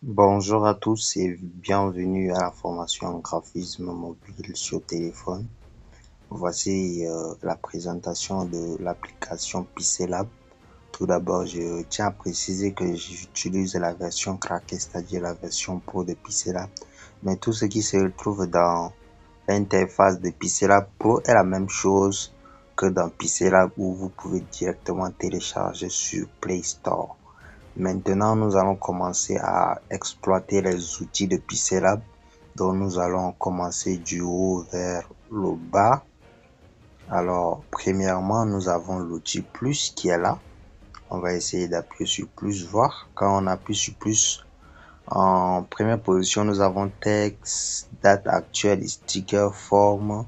Bonjour à tous et bienvenue à la formation en graphisme mobile sur téléphone. Voici la présentation de l'application Pixelab. Tout d'abord, je tiens à préciser que j'utilise la version craquée, c'est-à-dire la version pro de Pixelab. Mais tout ce qui se retrouve dans l'interface de Pixelab Pro est la même chose que dans Pixelab où vous pouvez directement télécharger sur Play Store. Maintenant, nous allons commencer à exploiter les outils de Pixelab. Donc, nous allons commencer du haut vers le bas. Alors, premièrement, nous avons l'outil plus qui est là. On va essayer d'appuyer sur plus, voir. Quand on appuie sur plus, en première position, nous avons texte, date actuelle, sticker, forme,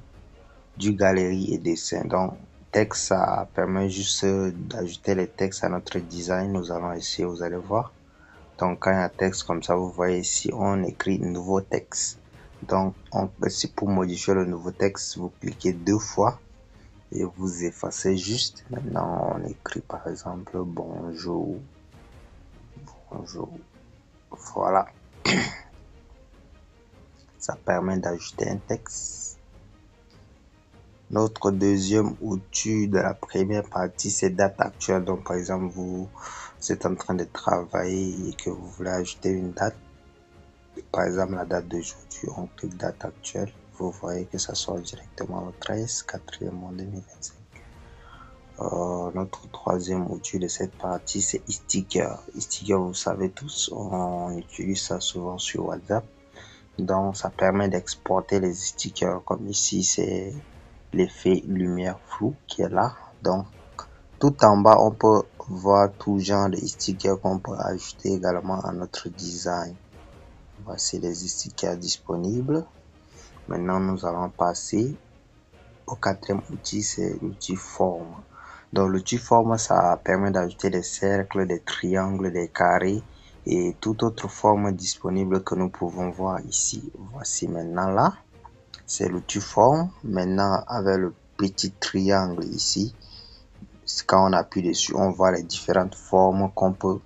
du galerie et dessin. Donc, texte, ça permet juste d'ajouter les textes à notre design. Nous allons essayer, vous allez voir. Donc, quand il y a un texte comme ça, vous voyez ici, on écrit nouveau texte. Donc, c'est pour modifier le nouveau texte, vous cliquez deux fois et vous effacez juste. Maintenant, on écrit par exemple bonjour. Bonjour. Voilà. Ça permet d'ajouter un texte. Notre deuxième outil de la première partie, c'est date actuelle. Donc, par exemple, vous êtes en train de travailler et que vous voulez ajouter une date. Par exemple, la date d'aujourd'hui, on clique date actuelle. Vous voyez que ça sort directement au 13/4 2025. Notre troisième outil de cette partie, c'est sticker. Sticker, vous savez tous, on utilise ça souvent sur WhatsApp. Donc, ça permet d'exporter les stickers. Comme ici, c'est l'effet lumière floue qui est là. Donc, tout en bas, on peut voir tout genre de stickers qu'on peut ajouter également à notre design. Voici les stickers disponibles. Maintenant, nous allons passer au quatrième outil, c'est l'outil forme. Donc, l'outil forme, ça permet d'ajouter des cercles, des triangles, des carrés et toute autre forme disponible que nous pouvons voir ici. Voici maintenant là, c'est l'outil forme. Maintenant, avec le petit triangle ici, quand on appuie dessus, on voit les différentes formes qu'on peut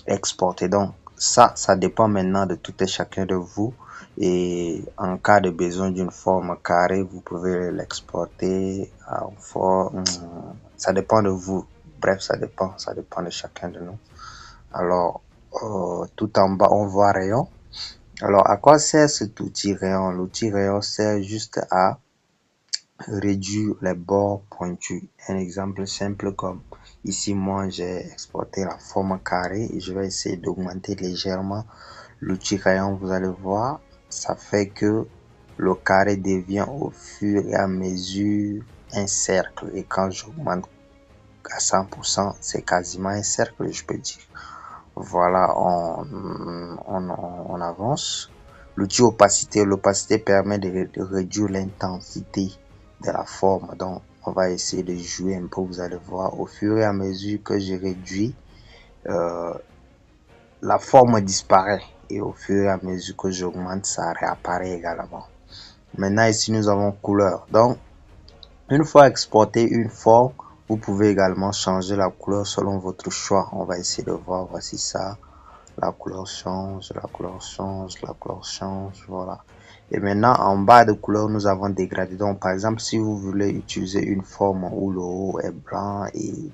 exporter. Donc, ça dépend maintenant de tout et chacun de vous. Et en cas de besoin d'une forme carrée, vous pouvez l'exporter en forme. Ça dépend de vous. Bref, ça dépend de chacun de nous. Alors, tout en bas, on voit rayon. Alors, à quoi sert cet outil rayon? L'outil rayon sert juste à réduire les bords pointus. Un exemple simple comme ici, moi, j'ai exporté la forme carrée et je vais essayer d'augmenter légèrement l'outil rayon. Vous allez voir, ça fait que le carré devient au fur et à mesure un cercle. Et quand j'augmente à 100%, c'est quasiment un cercle, je peux dire. Voilà, on avance. L'outil opacité, l'opacité permet de réduire l'intensité de la forme. Donc, on va essayer de jouer un peu. Vous allez voir, au fur et à mesure que je réduis, la forme disparaît. Et au fur et à mesure que j'augmente, ça réapparaît également. Maintenant, ici, nous avons couleur. Donc, une fois exporté une forme, vous pouvez également changer la couleur selon votre choix. On va essayer de voir. Voici ça. La couleur change, la couleur change, la couleur change, voilà. Et maintenant, en bas de couleur, nous avons dégradé. Donc, par exemple, si vous voulez utiliser une forme où le haut est blanc et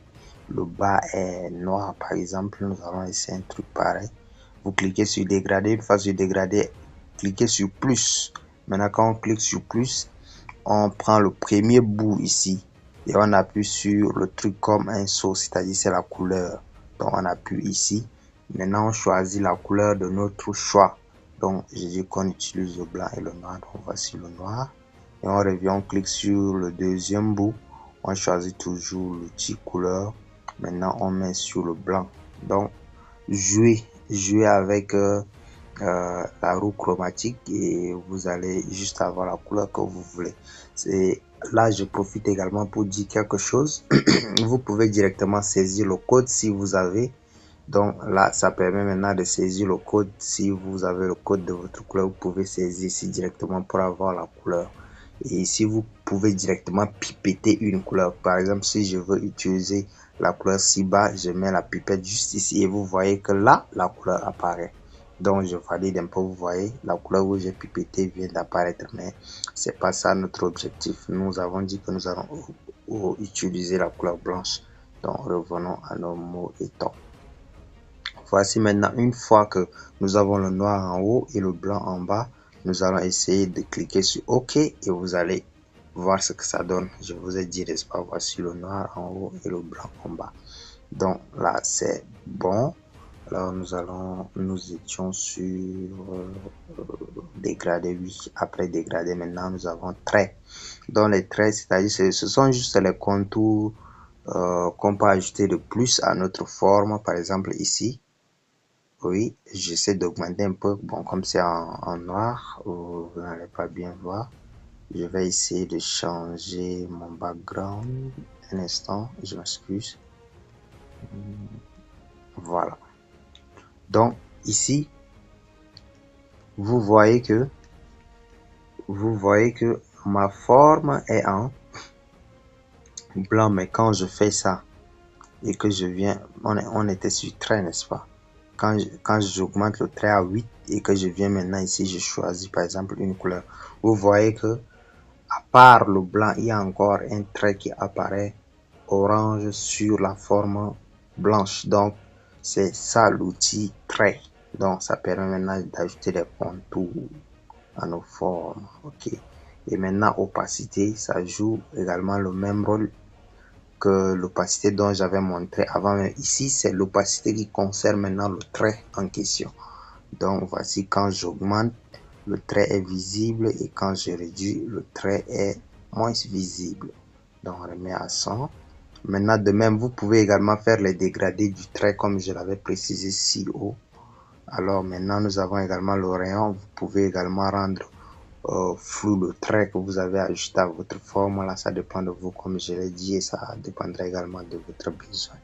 le bas est noir, par exemple, nous allons essayer un truc pareil. Vous cliquez sur dégrader. Une fois sur dégrader, cliquez sur plus. Maintenant, quand on clique sur plus, on prend le premier bout ici et on appuie sur le truc comme un saut, c'est-à-dire c'est la couleur. Donc, on appuie ici. Maintenant, on choisit la couleur de notre choix. Donc, je dis qu'on utilise le blanc et le noir. Donc, voici le noir. Et on revient, on clique sur le deuxième bout. On choisit toujours l'outil couleur. Maintenant, on met sur le blanc. Donc, jouer avec la roue chromatique et vous allez juste avoir la couleur que vous voulez. Là, je profite également pour dire quelque chose. Vous pouvez directement saisir le code si vous avez. Donc là, ça permet maintenant de saisir le code. Si vous avez le code de votre couleur, vous pouvez saisir ici directement pour avoir la couleur. Et ici, vous pouvez directement pipetter une couleur. Par exemple, si je veux utiliser la couleur ci bas, je mets la pipette juste ici et vous voyez que là, la couleur apparaît. Donc je valide un peu, vous voyez, la couleur où j'ai pipetté vient d'apparaître, mais c'est pas ça notre objectif. Nous avons dit que nous allons utiliser la couleur blanche. Donc revenons à nos mots et tons. Voici maintenant, une fois que nous avons le noir en haut et le blanc en bas, nous allons essayer de cliquer sur OK et vous allez voir ce que ça donne. Je vous ai dit, n'est-ce pas, voici le noir en haut et le blanc en bas. Donc là, c'est bon. Alors nous étions sur dégradé, oui. Après dégradé, maintenant nous avons traits. Donc les traits, c'est-à-dire ce sont juste les contours qu'on peut ajouter de plus à notre forme. Par exemple ici, oui, j'essaie d'augmenter un peu. Bon, comme c'est en noir, vous n'allez pas bien voir. Je vais essayer de changer mon background. Un instant, je m'excuse. Voilà. Donc ici, vous voyez que ma forme est en blanc, mais quand je fais ça et que je viens, on était sur trait, n'est-ce pas? Quand j'augmente le trait à 8 et que je viens maintenant ici, je choisis par exemple une couleur. Vous voyez que à part le blanc, il y a encore un trait qui apparaît orange sur la forme blanche. Donc, c'est ça l'outil trait. Donc, ça permet maintenant d'ajouter des contours à nos formes. OK. Et maintenant, opacité, ça joue également le même rôle que l'opacité dont j'avais montré avant. Mais ici, c'est l'opacité qui concerne maintenant le trait en question. Donc, voici quand j'augmente, le trait est visible et quand je réduis, le trait est moins visible. Donc, on remet à 100. Maintenant, de même, vous pouvez également faire les dégradés du trait comme je l'avais précisé si haut. Alors, maintenant, nous avons également le rayon. Vous pouvez également rendre flou le trait que vous avez ajouté à votre forme. Là, ça dépend de vous, comme je l'ai dit, et ça dépendra également de votre besoin.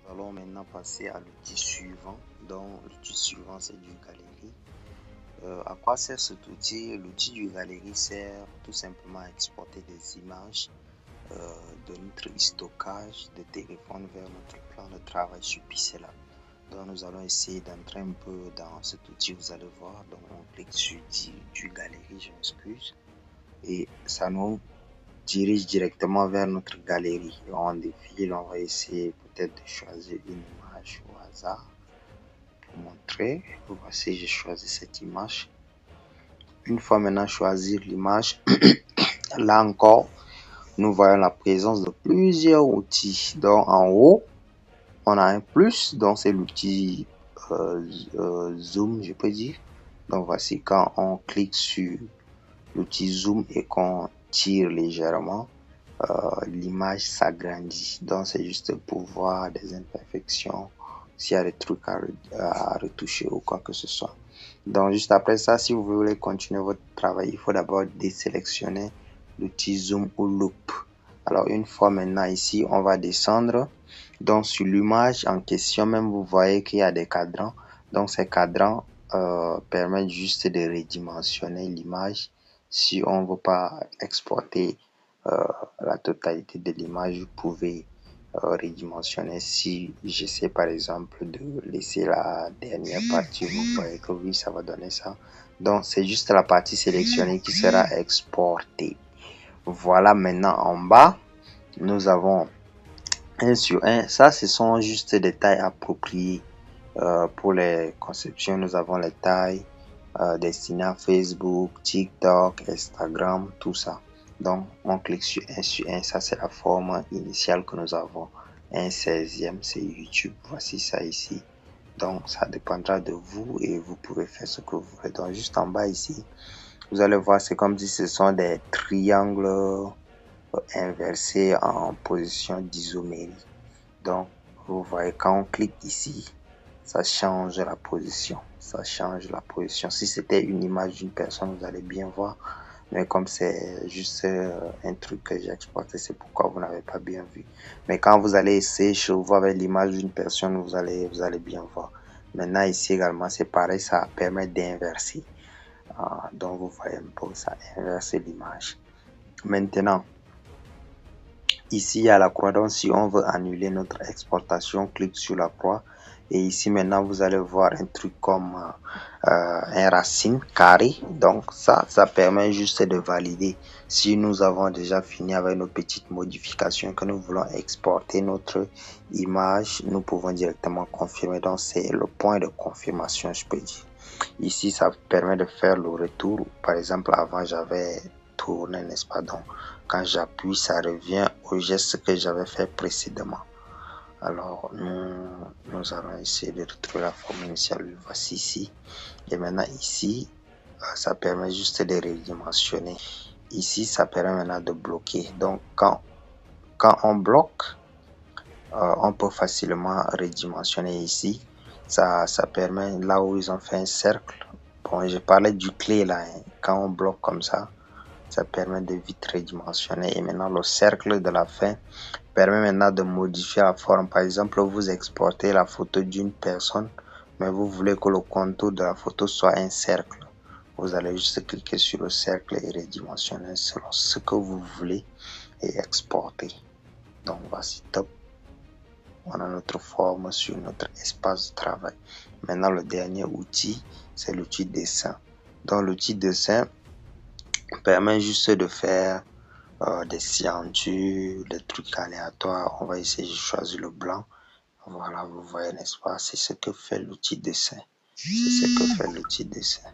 Nous allons maintenant passer à l'outil suivant. Donc, l'outil suivant, c'est du galerie. À quoi sert cet outil? L'outil du galerie sert tout simplement à exporter des images de notre stockage de téléphone vers notre plan de travail sur Pixela. Donc nous allons essayer d'entrer un peu dans cet outil, vous allez voir. Donc on clique sur du galerie, je m'excuse, et ça nous dirige directement vers notre galerie. On défile, on va essayer peut-être de choisir une image au hasard pour montrer. Voici, j'ai choisi cette image. Une fois maintenant choisir l'image, là encore, nous voyons la présence de plusieurs outils. Donc en haut, on a un plus, donc c'est l'outil zoom, je peux dire. Donc voici quand on clique sur l'outil zoom et qu'on tire légèrement, l'image s'agrandit. Donc c'est juste pour voir des imperfections, s'il y a des trucs à retoucher ou quoi que ce soit. Donc juste après ça, si vous voulez continuer votre travail, il faut d'abord désélectionner l'outil zoom ou loop. Alors une fois maintenant ici, on va descendre. Donc sur l'image en question, même vous voyez qu'il y a des cadrans. Donc ces cadrans permettent juste de redimensionner l'image. Si on ne veut pas exporter la totalité de l'image, vous pouvez redimensionner. Si j'essaie par exemple de laisser la dernière partie, vous voyez que oui, ça va donner ça. Donc c'est juste la partie sélectionnée qui sera exportée. Voilà, maintenant en bas, nous avons 1 sur 1. Ça, ce sont juste des tailles appropriées pour les conceptions. Nous avons les tailles destinées à Facebook, TikTok, Instagram, tout ça. Donc, on clique sur 1 sur 1. Ça, c'est la forme initiale que nous avons. 1/16e, c'est YouTube. Voici ça ici. Donc, ça dépendra de vous et vous pouvez faire ce que vous voulez. Donc, juste en bas ici, vous allez voir, c'est comme si ce sont des triangles inversés en position d'isomérie. Donc, vous voyez, quand on clique ici, ça change la position. Ça change la position. Si c'était une image d'une personne, vous allez bien voir. Mais comme c'est juste un truc que j'ai exporté, c'est pourquoi vous n'avez pas bien vu. Mais quand vous allez essayer chez vous avec l'image d'une personne, vous allez bien voir. Maintenant, ici également, c'est pareil, ça permet d'inverser. Donc, vous voyez un peu, ça inverse l'image. Maintenant, ici, il y a la croix. Donc, si on veut annuler notre exportation, clique sur la croix Et ici maintenant vous allez voir un truc comme un racine carré. Donc ça permet juste de valider si nous avons déjà fini avec nos petites modifications, que nous voulons exporter notre image, nous pouvons directement confirmer. Donc c'est le point de confirmation, je peux dire. Ici ça permet de faire le retour. Par exemple, avant j'avais tourné, n'est-ce pas? Donc quand j'appuie, ça revient au geste que j'avais fait précédemment. Alors, nous allons essayer de retrouver la forme initiale. Voici ici. Et maintenant, ici, ça permet juste de redimensionner. Ici, ça permet maintenant de bloquer. Donc, quand on bloque, on peut facilement redimensionner ici. Ça permet, là où ils ont fait un cercle. Bon, je parlais du clé là. Hein. Quand on bloque comme ça permet de vite redimensionner. Et maintenant, le cercle de la fin permet maintenant de modifier la forme. Par exemple, vous exportez la photo d'une personne, mais vous voulez que le contour de la photo soit un cercle. Vous allez juste cliquer sur le cercle et redimensionner selon ce que vous voulez et exporter. Donc voici, top. On a notre forme sur notre espace de travail. Maintenant, le dernier outil, c'est l'outil dessin. Donc l'outil dessin permet juste de faire des signatures, des trucs aléatoires. On va essayer de choisir le blanc. Voilà, vous voyez, n'est-ce pas? C'est ce que fait l'outil dessin. C'est ce que fait l'outil dessin.